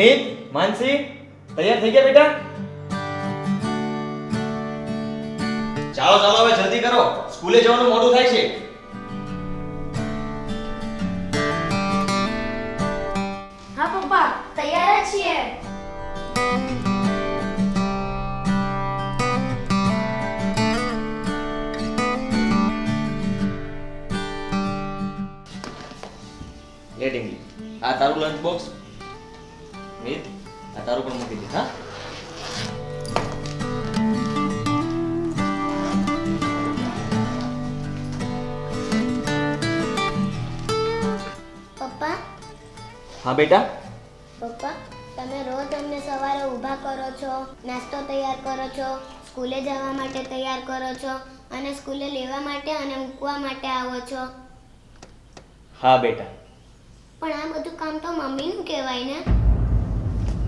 મીત, માનસી, તૈયાર થઈ ગયા બેટા? ચાલો ચાલો હવે જલ્દી કરો, સ્કૂલે જવાનું મોડું થાય છે. હા પપ્પા, તૈયાર જ છીએ. લે ડીંગલી, આ તારું લંચ બોક્સ. મીત, આ તારું પણ મૂકી દે. હા, પપ્પા, હા બેટા. પપ્પા, તમે રોજ અમને સવારે ઊભા કરો છો, નાસ્તો તૈયાર કરો છો, સ્કૂલે જવા માટે તૈયાર કરો છો અને સ્કૂલે લેવા માટે અને મૂકવા માટે આવો છો. હા બેટા. પણ આ બધું કામ તો મમ્મીનું કહેવાય ને.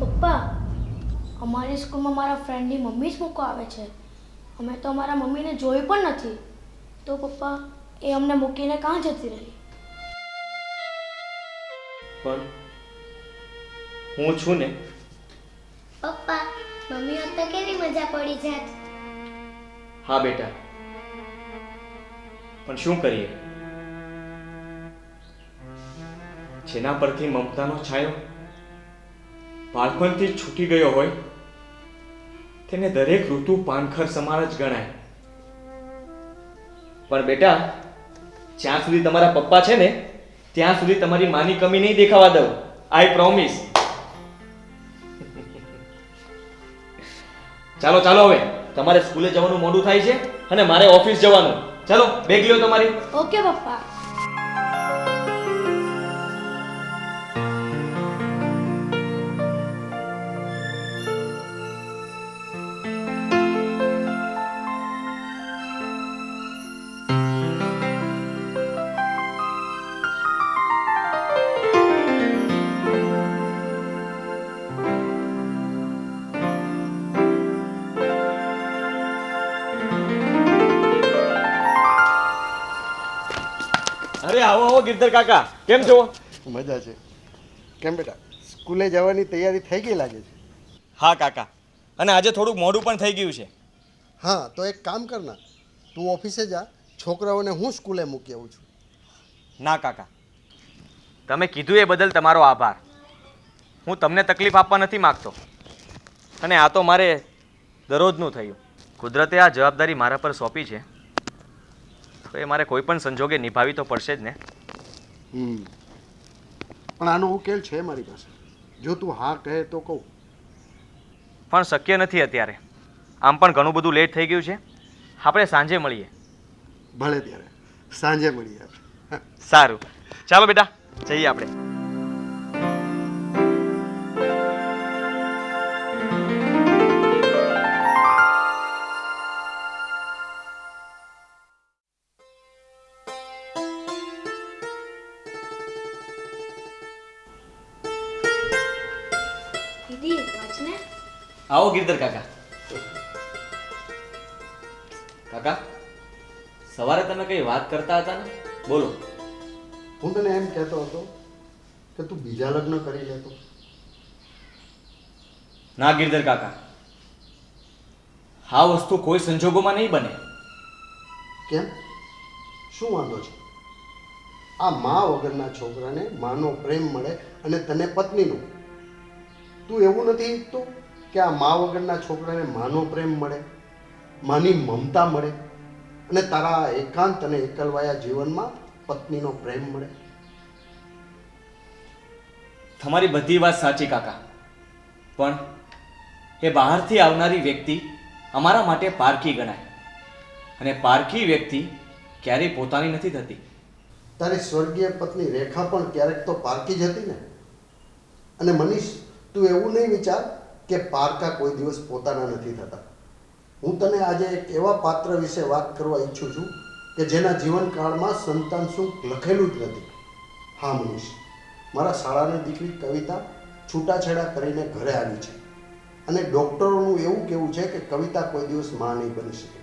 પપ્પા, અમારી સ્કૂલમાં મારા ફ્રેન્ડની મમ્મી જ મૂકવા આવે છે. અમે તો અમારા મમ્મીને જોઈ પણ નથી. તો પપ્પા, એ અમને મૂકીને કાં જતી રહી? પણ હું છું ને. પપ્પા, મમ્મી હોત તો કેવી મજા પડી જાત. હા બેટા, પણ શું કરીએ? જેના પરથી મમતાનો છાંયો બાળપણથી જ છૂટી ગયો હોય તેને દરેક ઋતુ પાનખર સમાન જ ગણાય. પણ બેટા, જ્યાં સુધી તમારા પપ્પા છે ને ત્યાં સુધી તમારી માની કમી નહીં દેખાવા દઉં. આઈ પ્રોમિસ. ચાલો ચાલો, હવે તમારે સ્કૂલે જવાનું મોડું થાય છે અને મારે ઓફિસ જવાનું. ચાલો, બેગ લ્યો તમારી. ઓકે પપ્પા. અરે આવો આવો ગિરધર કાકા, કેમ છો? મજા છે. કેમ બેટા, સ્કૂલે જવાની તૈયારી થઈ ગઈ લાગે છે? હા કાકા, અને આજે થોડુંક મોડું પણ થઈ ગયું છે. હા, તો એક કામ કર ને, તું ઓફિસે જા, છોકરાઓને હું સ્કૂલે મૂકી આવું છું. ના કાકા, તમે કીધું એ બદલ તમારો આભાર. હું તમને તકલીફ આપવા નથી માગતો, અને આ તો મારે દરરોજનું થયું. કુદરતે આ જવાબદારી મારા પર સોંપી છે તો એ મારે કોઈ પણ સંજોગે નિભાવી તો પડશે જ ને. પણ આનો ઉકેલ છે મારી પાસે, જો તું હા કહે તો કહું. પણ શક્ય નથી અત્યારે. આમ પણ ઘણું બધું લેટ થઈ ગયું છે. આપણે સાંજે મળીએ. ભલે ત્યારે, સાંજે મળીએ આપણે. સારું, ચાલો બેટા, જઈએ આપણે. દીદી, વાંચને. આવો ગિરધર કાકા. કાકા, સવારે તમે કઈ વાત કરતા હતા ને, બોલો. હું તને એમ કહેતો હતો કે તું બીજા લગ્ન કરી લેતો. ના ગિરધર કાકા, આ વસ્તુ કોઈ સંજોગોમાં નહીં બને. કેમ, શું વાંધો છે? આ મા વગરના છોકરાને માનો પ્રેમ મળે અને તને પત્નીનો. તું એવું નથી ઈચ્છતો કે આ મા વગરના છોકરાને માનો પ્રેમ મળે, માની મમતા મળે અને તારા એકાંત અને એકલવાયા જીવનમાં પત્નીનો પ્રેમ મળે? તમારી બધી વાત સાચી કાકા, પણ એ બહારથી આવનારી વ્યક્તિ અમારા માટે પારકી ગણાય, અને પારકી વ્યક્તિ ક્યારેય પોતાની નથી થતી. તારી સ્વર્ગીય પત્ની રેખા પણ ક્યારેક તો પારકી જ હતી ને. અને મનીષ, તું એવું નહીં વિચાર કે પારકા કોઈ દિવસ પોતાના નથી થતા. હું તને આજે એક એવા પાત્ર વિશે વાત કરવા ઈચ્છું છું કે જેના જીવનકાળમાં સંતાન સુખ લખેલું જ નથી. હા મનીષ, મારા શાળાની દીકરી કવિતા છૂટાછેડા કરીને ઘરે આવી છે, અને ડૉક્ટરોનું એવું કહેવું છે કે કવિતા કોઈ દિવસ માં નહીં બની શકે.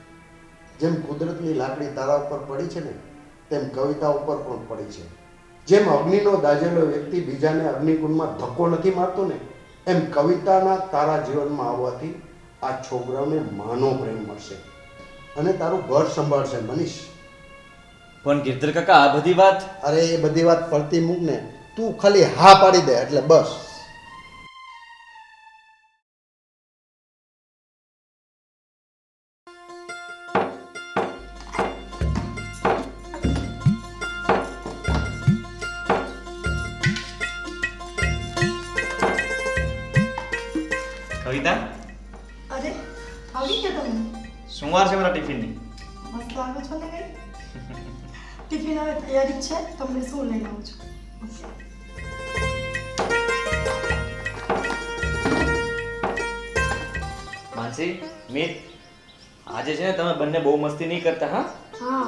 જેમ કુદરતની લાકડી તારા ઉપર પડી છે ને, તેમ કવિતા ઉપર પણ પડી છે. જેમ અગ્નિનો દાઝેલો વ્યક્તિ બીજાને અગ્નિકુંડમાં ધક્કો નથી મારતો ને, એમ કવિતાના તારા જીવનમાં આવવાથી આ છોકરાઓને માનો પ્રેમ મળશે અને તારું ઘર સંભાળશે મનીષ. પણ ગિરધર કાકા આ બધી વાત અરે એ બધી વાત પડતી મૂક ને, તું ખાલી હા પાડી દે એટલે બસ. કવિતા, અરે આવડી ગયા તમે? શું વાર છે મારા ટિફિનની? મસ્ત લાગો છો ને કઈ? ટિફિન હવે તૈયારી છે, તમને શું લઈને આવું છું? માનસી, મીત, આજે છે ને તમે બંને બહુ મસ્તી નહીં કરતા. હા હા.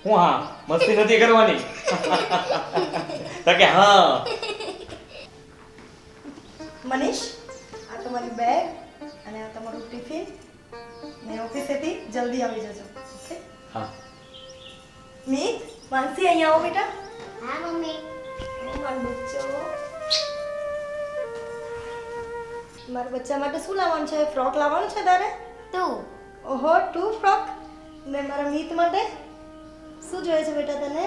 હું હા મસ્તી નથી કરવાની. તો કે હા. મનીષ, આ તમારી બેગ અને આ તમારું ટિફિન ને ઓફિસેથી જલ્દી આવી જજો. ઓકે? હા. મીત, માનસી અહીંયા આવો બેટા. હા મમ્મી. મારો બચ્ચો. મારા બચ્ચા માટે શું લાવવાનું છે? ફ્રોક લાવવાનું છે તારે? તું ઓહો, 2 ફ્રોક. ને મારા મીત માટે શું જોઈએ છે બેટા તને?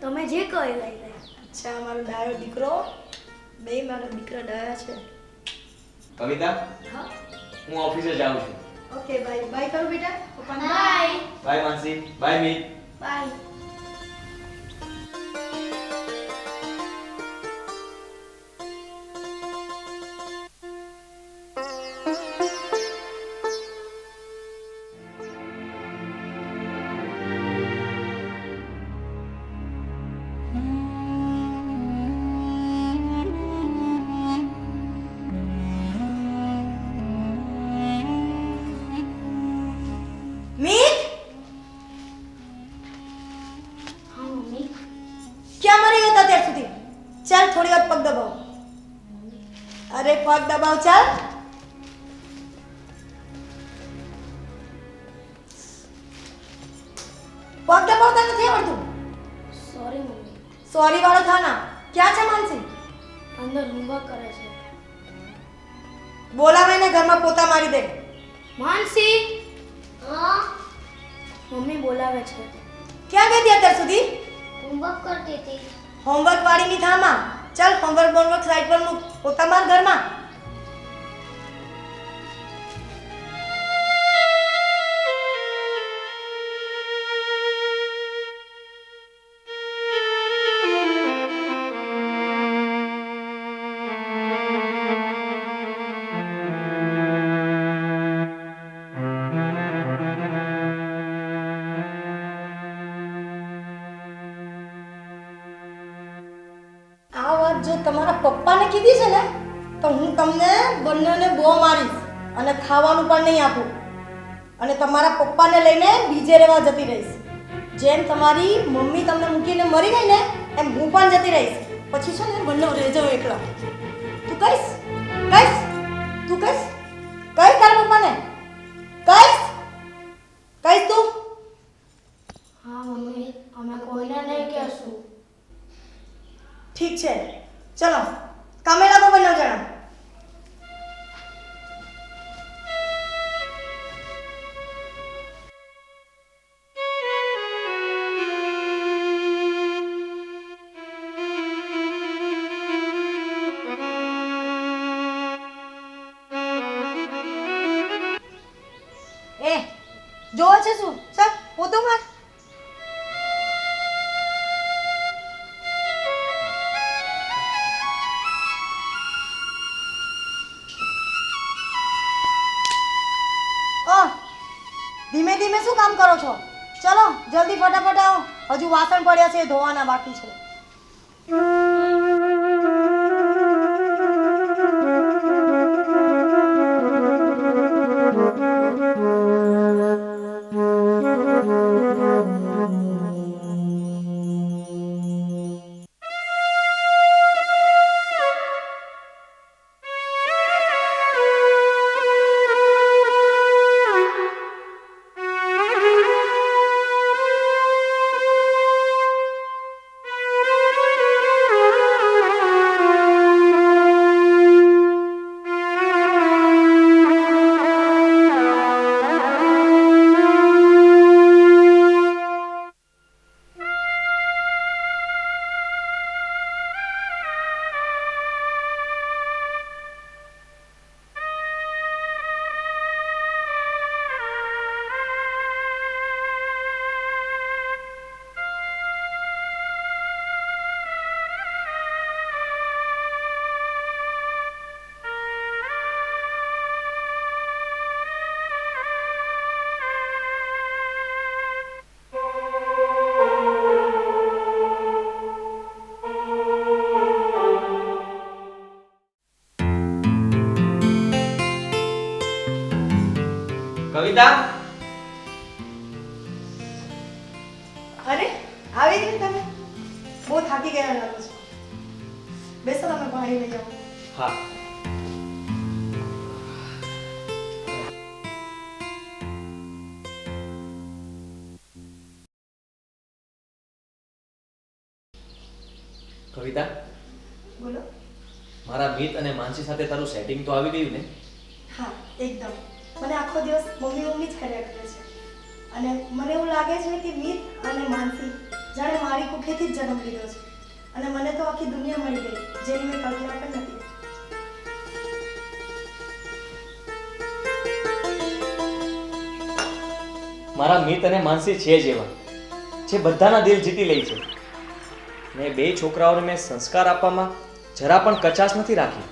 તમે જે કહો એ લઈ લે. અચ્છા, મારો ડાયો દીકરો. બે મારા દીકરા ડાયા છે. કવિતા, હા. હું ઓફિસે જાઉં છું. ઓકે, બાય બાય કરો બેટા. પપ્પાને bye. Bye Mansi, bye Meet. Bye. Meet, હા મમ્મી. ક્યાં મરી ગયો હતા ત્યાર સુધી? ચાલ થોડી વાર પગ દબાવ. અરે પગ દબાવ ચાલ. પગ દબાવતા નથી આવડતું? Sorry mummy. સોરી વાળો થાના. ક્યાં છે માનસી? અંદર હોમવર્ક કરે છે. બોલાવે ને ઘરમાં પોતા મારી દે. માનસી, હા, મમ્મી બોલાવે છે. ક્યાં ગઈ હતી અત્યાર સુધી? હોમવર્ક કરતી હતી. હોમવર્ક વાળીની થામાં. ચાલ હોમવર્ક સાઈડ પર મૂક. પોતા માર ઘરમાં. આ વાત જો તમારા પપ્પાને કીધી છે ને તો હું તમને બંનેને બહુ મારીશ અને ખાવાનું પણ નહીં આપું અને તમારા પપ્પાને લઈને બીજે રહેવા જતી રહીશ. જેમ તમારી મમ્મી તમને મૂકીને મરી ગઈ ને એમ હું પણ જતી રહીશ. પછી છે ને બંને રહેજો એકલા. તું કહીશ? કહીશ? તું કહીશ? કહીશ તારા પપ્પાને? કહીશ? કહીશ તું? હા મમ્મી, અમે કોઈને નહીં કહેશું. ઠીક છે, ચલો કામે લાગો બંને જણા. એ જોવે છે શું? ચાલ પોતું માર. ધીમે ધીમે શું કામ કરો છો? ચલો જલ્દી ફટાફટ આવો. હજુ વાસણ પડ્યા છે ધોવાના બાકી છે. કવિતા, અરે આવી ગઈ તમે? બહુ થાકી ગયા લાગો છો. બેસો, તમે પાણી લઈ જાઓ. હા. કવિતા, બોલો. મારા મિત અને માનસી સાથે તારું સેટિંગ તો આવી ગયું ને? હા, એકદમ. મને આખો દિવસ મમ્મી મમ્મી જ કર્યા કરે છે. અને મને એવું લાગે છે કે મિત અને માનસી જાણે મારી કુખેથી જ જન્મ લીધો છે. અને મને તો આખી દુનિયા મળી ગઈ, જેની મેં કલ્પના પણ નથી. મારા મિત અને માનસી છે જ એવા જે બધાના દિલ જીતી લે છે. મેં બે છોકરાઓને મેં સંસ્કાર આપવામાં જરા પણ કચાશ નથી રાખી.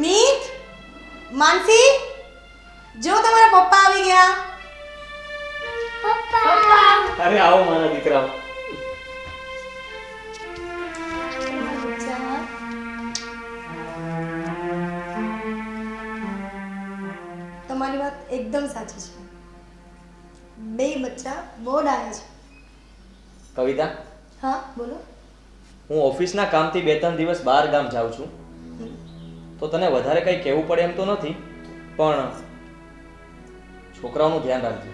મિત, માનસી, જો તમારા પપ્પા આવી ગયા. અરે આવો મારા દીકરાઓ. તમારી વાત એકદમ સાચી છે. બે બચ્ચા બહુ ડાયા છે. કવિતા, હા, બોલો. હું ઓફિસના કામથી 2-3 દિવસ બહાર ગામ જાઉં છું, તો તને વધારે કંઈ કહેવું પડે એમ તો નથી, પણ છોકરાઓનું ધ્યાન રાખજો.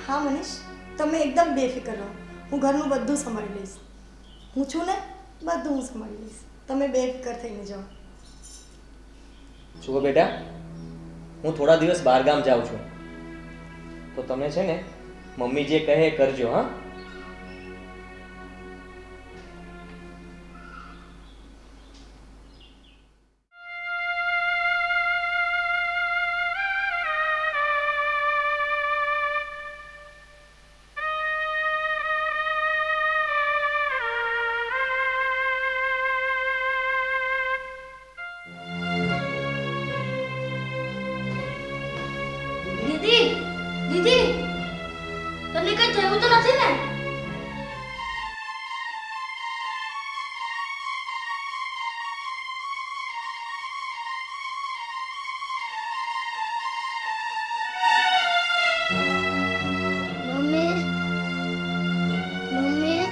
હા મનીષ, તમે એકદમ બેફિકર રહો. હું ઘરનું બધું સંભાળી લઈશ. હું છું ને, બધું હું સંભાળી લઈશ. તમે બેફિકર થઈને જાઓ. જુઓ બેટા, હું થોડા દિવસ બહાર ગામ જાઉં છું, તો તમે છે ને મમ્મી જે કહે એ કરજો. હા? દીદી, દીદી, તને કઈ થયું તો નથી ને? મમ્મી, મમ્મી,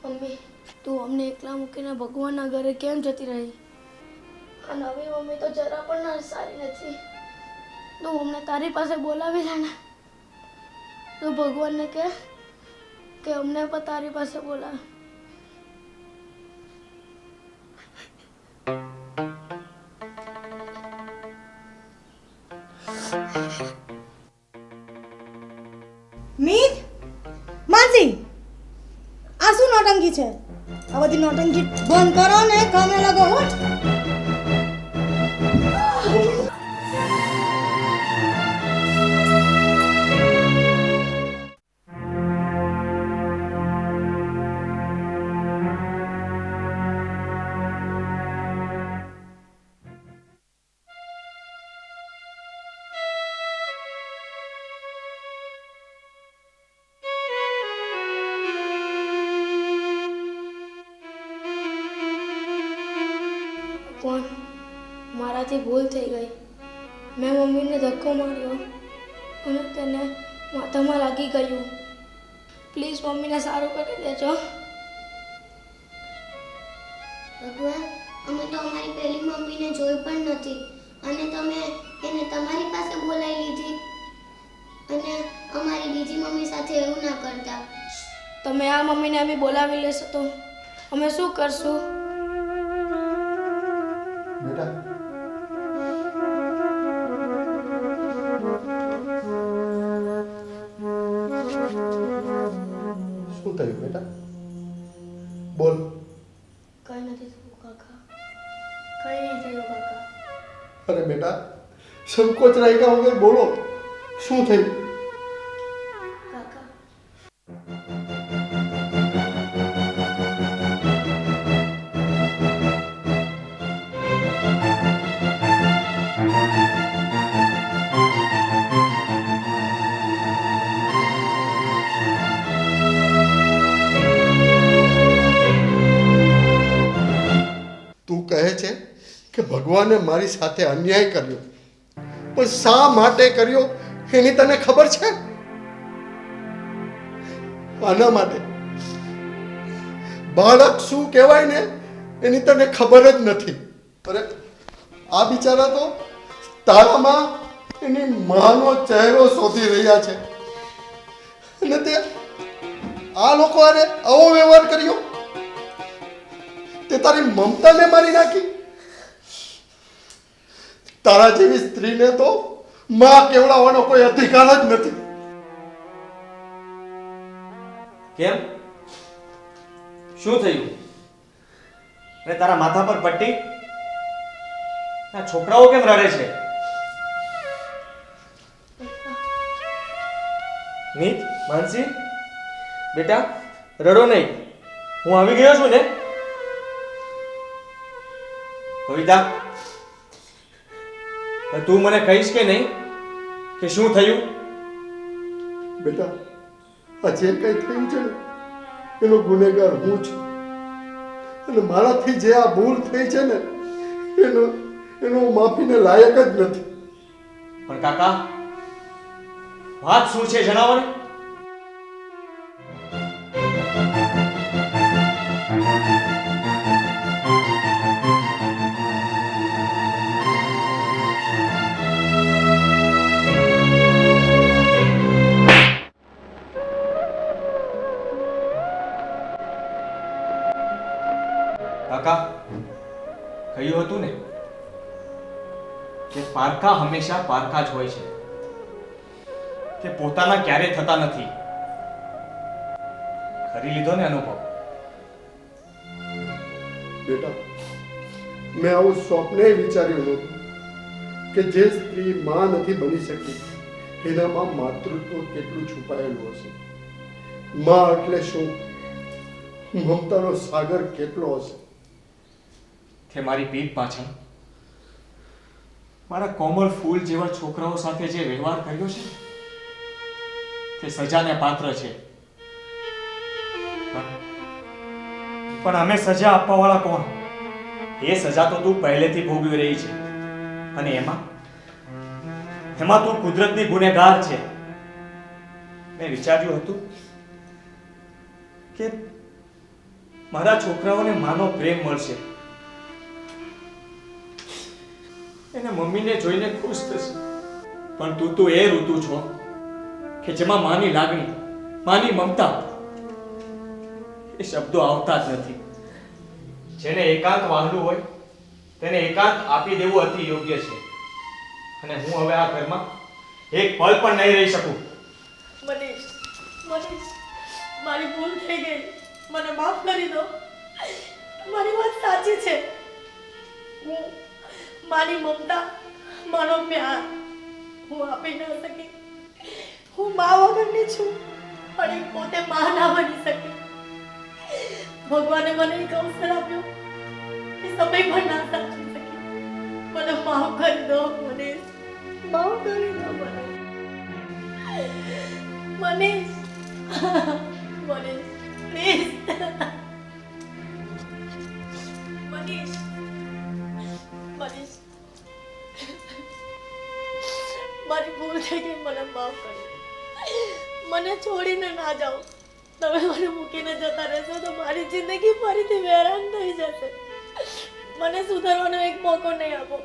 મમ્મી, તું અમને એકલા મૂકીને ભગવાનના ઘરે કેમ જતી રહી? આ નવી મમ્મી તો જરા પણ સારી નથી. તું અમને તારી પાસે બોલાવી લે ને. તું ભગવાનને કહે કે અમને પણ તારી પાસે બોલાવે. મિત, માનસી, આ શું નોટંકી છે? આ બધી નોટંકી બંધ કરો ને કામે લાગો. ઉઠ. પણ મારાથી ભૂલ થઈ ગઈ. મેં મમ્મીને ધક્કો માર્યો અને તેને માથામાં લાગી ગયું. પ્લીઝ મમ્મીને સારું કરી દેજો. ભગવાન, અમે તો અમારી પહેલી મમ્મીને જોઈ પણ નથી અને તમે એને તમારી પાસે બોલાવી લીધી અને અમારી બીજી મમ્મી સાથે એવું ના કરતા. તમે આ મમ્મીને અમે બોલાવી લેશો તો અમે શું કરશું? બેટા, શું થયું બેટા? બોલ. કઈ નથી થયું કાકા, કઈ નહીં થયું કાકા. અરે બેટા, સંકોચ રાખ્યા વગર બોલો, શું થયું? કાકા, ભગવાને મારી સાથે અન્યાય કર્યો, પણ શા માટે કર્યો એની તને ખબર છે? આના માટે બાળક શું કહેવાય ને એની તને ખબર જ નથી. અરે આ બિચારા તો તારામાં એની માનો ચહેરો શોધી રહ્યા છે અને તે આ લોકો આને આવો વ્યવહાર કર્યો. તે તારી મમતાને મારી નાખી. તારા જેવી સ્ત્રીને તો માં કેવડાવવાનો કોઈ અધિકાર જ નથી. કેમ? શું થયું? અને તારા માથા પર પટ્ટી? આ છોકરાઓ કેમ રડે છે? નીત, માનસી, બેટા રડો નહીં, હું આવી ગયો છું ને. કવિતા, તું મને કહીશ કે નહીં કે શું થયું? બેટા, આ જે કંઈ થયું છે ને એનો ગુનેગાર હું છું અને મારાથી જે આ ભૂલ થઈ છે ને એનો માફીને લાયક જ નથી. પણ કાકા, વાત શું છે જણાવો ને. કાકા, કહ્યું હતું ને કે પારકા હંમેશા પારકા જ હોય છે, તે પોતાના ક્યારેય થતા નથી. કરી લીધો ને અનુભવ. બેટા, મેં આવું સ્વપ્ને વિચાર્યું નહોતું કે જે સ્ત્રી માં નથી બની શકતી એનામાં માતૃત્વ કેટલું છુપાયેલું હશે. માં એટલે શું, મમતાનો સાગર કેટલો હશે. તે મારી પીઠ પાછળ મારા કોમળ ફૂલ જેવા છોકરાઓ સાથે જે વ્યવહાર કર્યો છે તે સજાને પાત્ર છે. પણ અમે સજા આપવા વાળા કોણ? એ સજા તો તું પહેલેથી ભોગવી રહી છે અને એમાં તું કુદરતની ગુનેગાર છે. મેં વિચાર્યું હતું કે મારા છોકરાઓને માનો પ્રેમ મળશે, એને મમ્મીને જોઈને ખુશ થશે. પણ તું તો એ ઋતુ છો કે જેમાં માની લાગણી, માની મમતા એ શબ્દો આવતા જ નથી. જેને એકાંત વાંધું હોય તેને એકાંત આપી દેવું અતિ યોગ્ય છે. અને હું હવે આ ઘરમાં એક પલ પણ નહીં રહી શકું. મનીષ, મારી ભૂલ થઈ ગઈ, મને માફ કરી દો. મારી વાત સાચી છે. હું મારી મમતા, મારો પ્યાર હું આપી ન શકી. હું મા વગરની છું, પણ એ પોતે મા ના બની શકી. ભગવાને મને એક અવસર આપ્યો, એ સમય પણ ના સાચવી શકી. મને માફ કરી દો મનીષ, માફ કરી દો મને. મનીષ, પ્લીઝ. મનીષ, મારી ભૂલ થઈ ગઈ, મને માફ કરો. મને છોડીને ના જાઓ. તમે મને મૂકીને જતા રહેશો તો મારી જિંદગી ફરીથી વેરાન થઈ જશે. મને સુધારવાનો એક મોકો નહીં આપો.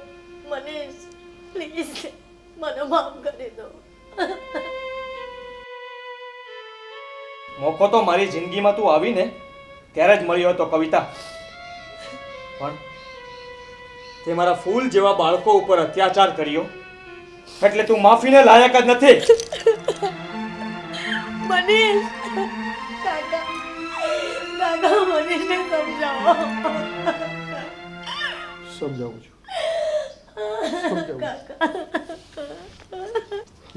મનીષ, પ્લીઝ મને માફ કરી દો. મોકો તો મારી જિંદગીમાં તું આવીને ત્યારે જ મળ્યો હતો કવિતા. પણ તે મારા ફૂલ જેવા બાળકો ઉપર અત્યાચાર કર્યો એટલે તું માફીને લાયક જ નથી. મનીષ, કાકા મનીષને સમજાવો. સમજાવું છું.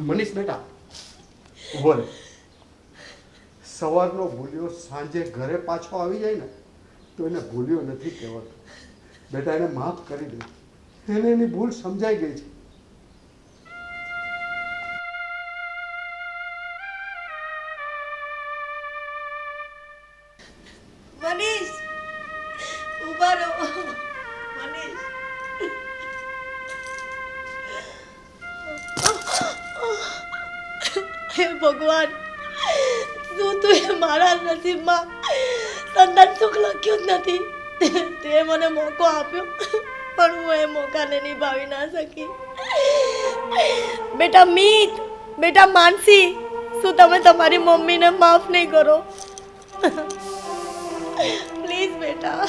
મનીષ બેટા, ઉભો રહે. સવારનો ભૂલ્યો સાંજે ઘરે પાછો આવી જાય ને તો એને ભૂલ્યો નથી કહેવાતો. બેટા, એને માફ કરી દે. એને એની ભૂલ સમજાઈ ગઈ છે. મનીષ, ઉભા રહો. મનીષ, હે ભગવાન, શું તું એ મારા નસીબમાં સંતાન સુખ લખ્યું જ નથી? તે મને મોકો આપ્યો પણ હું એ મોકાને નિભાવી ના શકી. બેટા મીત, બેટા માનસી, શું તમે તમારી મમ્મીને માફ નહીં કરો? પ્લીઝ બેટા.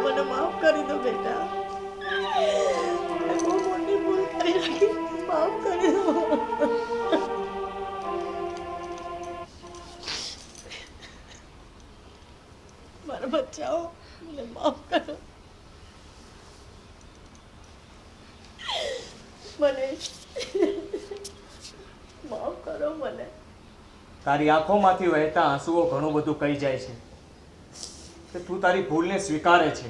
મને માફ કરી દો બેટા. મેં બહુ મોટી ભૂલ કરી નાખી. માફ કરી દો. મારા બચ્ચાઓ, મને માફ કરો. મને માફ કરો મને. તારી આંખોમાંથી વહેતા આંસુઓ ઘણું બધું કહી જાય છે કે તું તારી ભૂલને સ્વીકારે છે.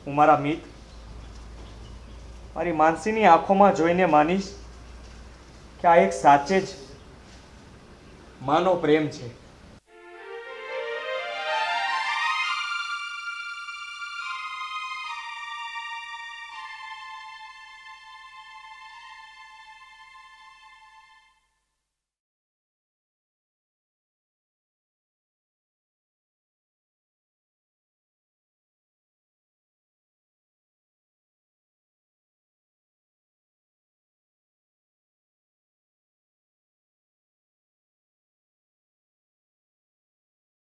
હું મારા મિત, મારી માનસીની આંખોમાં જોઈને માનીશ કે આ એક સાચે જ માનો પ્રેમ છે.